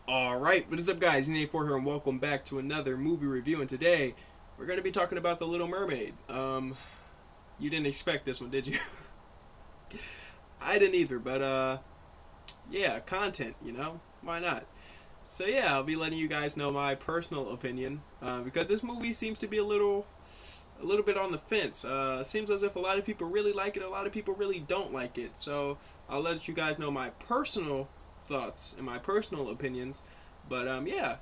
Alright, what is up guys, N84 here and welcome back to another movie review, and today we're going to be talking about The Little Mermaid. You didn't expect this one, did you? I didn't either, but yeah, content, why not? So yeah, I'll be letting you guys know my personal opinion, because this movie seems to be a little bit on the fence. Seems as if a lot of people really like it, a lot of people really don't like it, so I'll let you guys know my personal thoughts and my personal opinions. But yeah,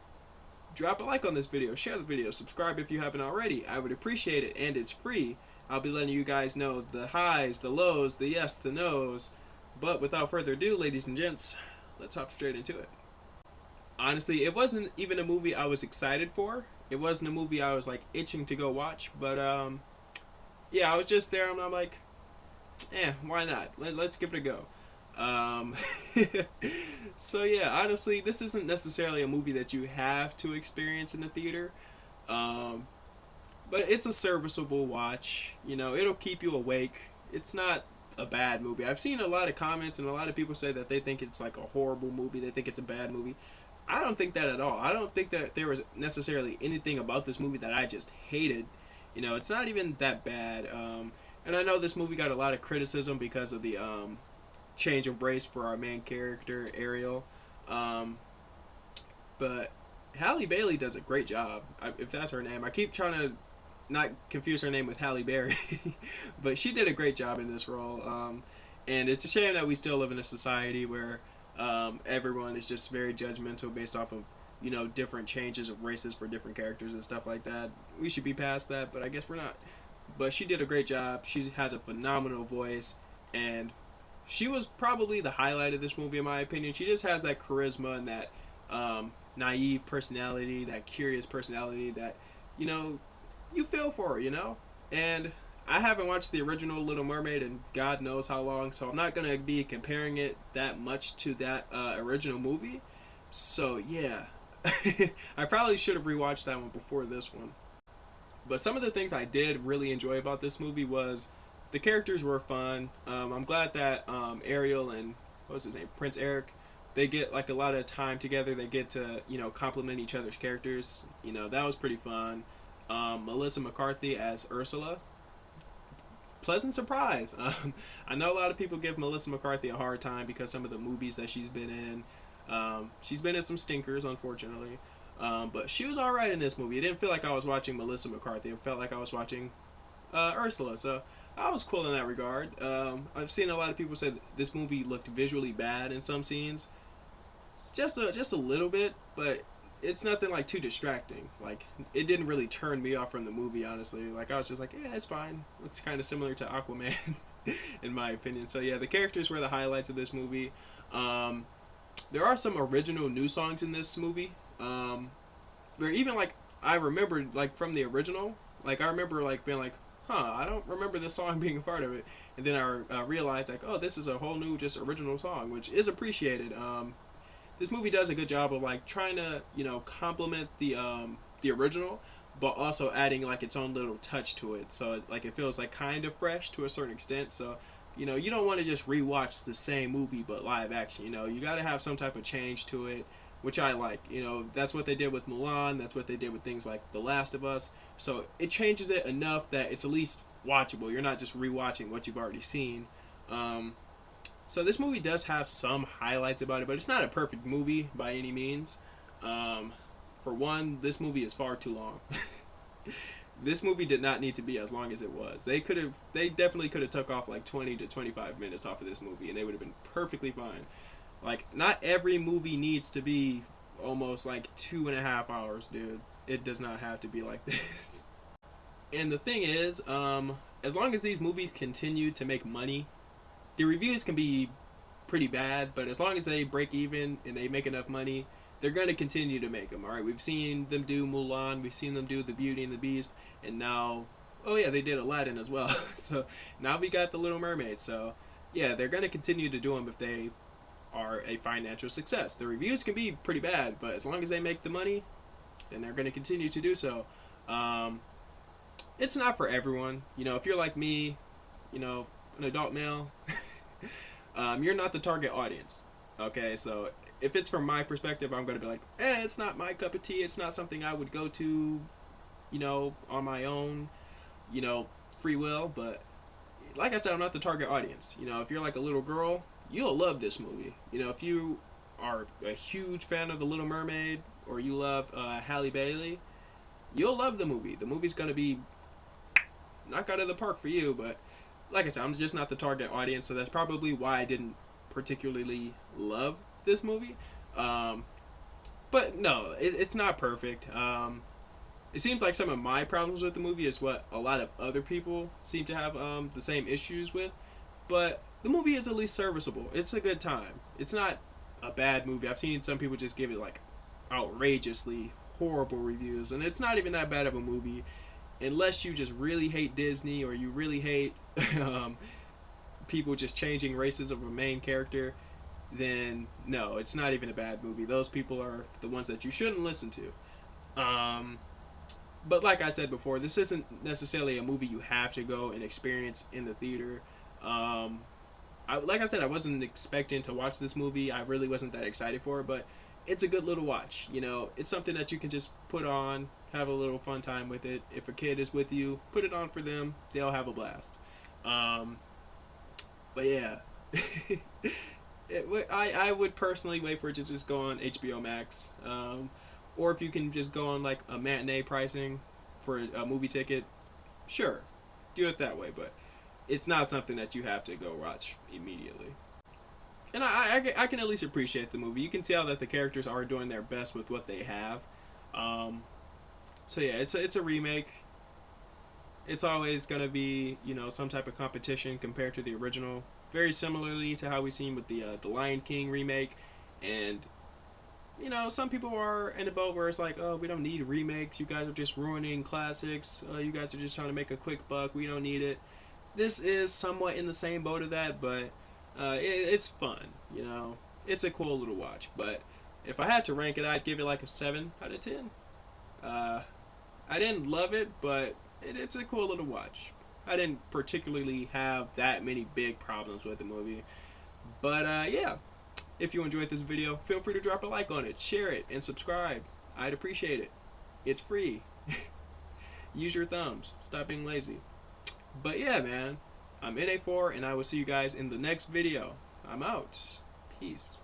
drop a like on this video, share the video, subscribe if you haven't already. I would appreciate it, and it's free. I'll be letting you guys know the highs, the lows, the yes, the no's. But without further ado, ladies and gents, let's hop straight into it. Honestly, it wasn't even a movie I was excited for. It wasn't a movie I was like itching to go watch. But yeah, I was just there and I'm like, why not? Let's give it a go. Um, so yeah, honestly, this isn't necessarily a movie that you have to experience in the theater, um, but it's a serviceable watch. It'll keep you awake. It's not a bad movie. I've seen a lot of comments and a lot of people say that they think it's like a horrible movie. They think it's a bad movie. I don't think that at all. I don't think that there was necessarily anything about this movie that I just hated. It's not even that bad. And I know this movie got a lot of criticism because of the change of race for our main character Ariel, but Halle Bailey does a great job. If that's her name, I keep trying to not confuse her name with Halle Berry, but she did a great job in this role. And it's a shame that we still live in a society where everyone is just very judgmental based off of different changes of races for different characters and stuff like that. We should be past that, but I guess we're not. But she did a great job. She has a phenomenal voice, and she was probably the highlight of this movie in my opinion. She just has that charisma and that naive personality, that curious personality that you feel for her. And I haven't watched the original Little Mermaid in God knows how long, so I'm not gonna be comparing it that much to that original movie. So yeah, I probably should have rewatched that one before this one. But some of the things I did really enjoy about this movie was the characters were fun. I'm glad that Ariel and what was his name, Prince Eric, they get like a lot of time together. They get to complement each other's characters. That was pretty fun. Melissa McCarthy as Ursula, pleasant surprise. I know a lot of people give Melissa McCarthy a hard time because some of the movies that she's been in. She's been in some stinkers, unfortunately. But she was alright in this movie. It didn't feel like I was watching Melissa McCarthy. It felt like I was watching Ursula. So I was cool in that regard. I've seen a lot of people say that this movie looked visually bad in some scenes, just a little bit, but it's nothing like too distracting. Like, it didn't really turn me off from the movie, honestly. Like, I was just like, yeah, it's fine. It's kind of similar to Aquaman, in my opinion. So yeah, the characters were the highlights of this movie. There are some original new songs in this movie. They're even like I remembered like from the original. Like I remember like being like, I don't remember this song being a part of it. And then I realized like, oh, this is a whole new just original song, which is appreciated. This movie does a good job of like trying to complement the original, but also adding like its own little touch to it. So like it feels like kind of fresh to a certain extent. So you don't want to just rewatch the same movie but live action. You got to have some type of change to it, which I like. That's what they did with Mulan. That's what they did with things like The Last of Us. So it changes it enough that it's at least watchable. You're not just rewatching what you've already seen. So this movie does have some highlights about it, but it's not a perfect movie by any means. For one, this movie is far too long. This movie did not need to be as long as it was. They definitely could have took off like 20 to 25 minutes off of this movie, and they would have been perfectly fine. Like, not every movie needs to be almost like 2.5 hours, dude. It does not have to be like this. And the thing is, as long as these movies continue to make money, the reviews can be pretty bad, but as long as they break even and they make enough money, they're going to continue to make them, alright? We've seen them do Mulan, we've seen them do The Beauty and the Beast, and now, oh yeah, they did Aladdin as well. So now we got The Little Mermaid. So yeah, they're going to continue to do them if they are a financial success. The reviews can be pretty bad, but as long as they make the money, then they're going to continue to do so. It's not for everyone. If you're like me, an adult male, you're not the target audience. Okay, so if it's from my perspective, I'm gonna be like, it's not my cup of tea. It's not something I would go to, on my own, free will. But like I said, I'm not the target audience. If you're like a little girl, you'll love this movie. If you are a huge fan of The Little Mermaid or you love Halle Bailey, you'll love the movie. The movie's gonna be knock out of the park for you. But like I said, I'm just not the target audience, so that's probably why I didn't particularly love this movie. But no, it's not perfect. It seems like some of my problems with the movie is what a lot of other people seem to have the same issues with. But the movie is at least serviceable. It's a good time. It's not a bad movie. I've seen some people just give it like outrageously horrible reviews, and it's not even that bad of a movie unless you just really hate Disney or you really hate people just changing races of a main character. Then no, it's not even a bad movie. Those people are the ones that you shouldn't listen to. But like I said before, this isn't necessarily a movie you have to go and experience in the theater. Like I said, I wasn't expecting to watch this movie. I really wasn't that excited for it, but it's a good little watch. It's something that you can just put on, have a little fun time with it. If a kid is with you, put it on for them. They'll have a blast. But yeah, I would personally wait for it to just go on HBO Max. Or if you can just go on like a matinee pricing for a movie ticket, sure, do it that way. But it's not something that you have to go watch immediately. And I can at least appreciate the movie. You can tell that the characters are doing their best with what they have. So yeah, it's a remake. It's always gonna be some type of competition compared to the original. Very similarly to how we seen with the Lion King remake, and some people are in a boat where it's like, oh, we don't need remakes. You guys are just ruining classics. You guys are just trying to make a quick buck. We don't need it. This is somewhat in the same boat of that, but it's fun. It's a cool little watch. But if I had to rank it, I'd give it like a 7 out of 10. I didn't love it, but it's a cool little watch. I didn't particularly have that many big problems with the movie. But yeah. If you enjoyed this video, feel free to drop a like on it, share it, and subscribe. I'd appreciate it. It's free. Use your thumbs. Stop being lazy. But yeah, man. I'm NA4, and I will see you guys in the next video. I'm out. Peace.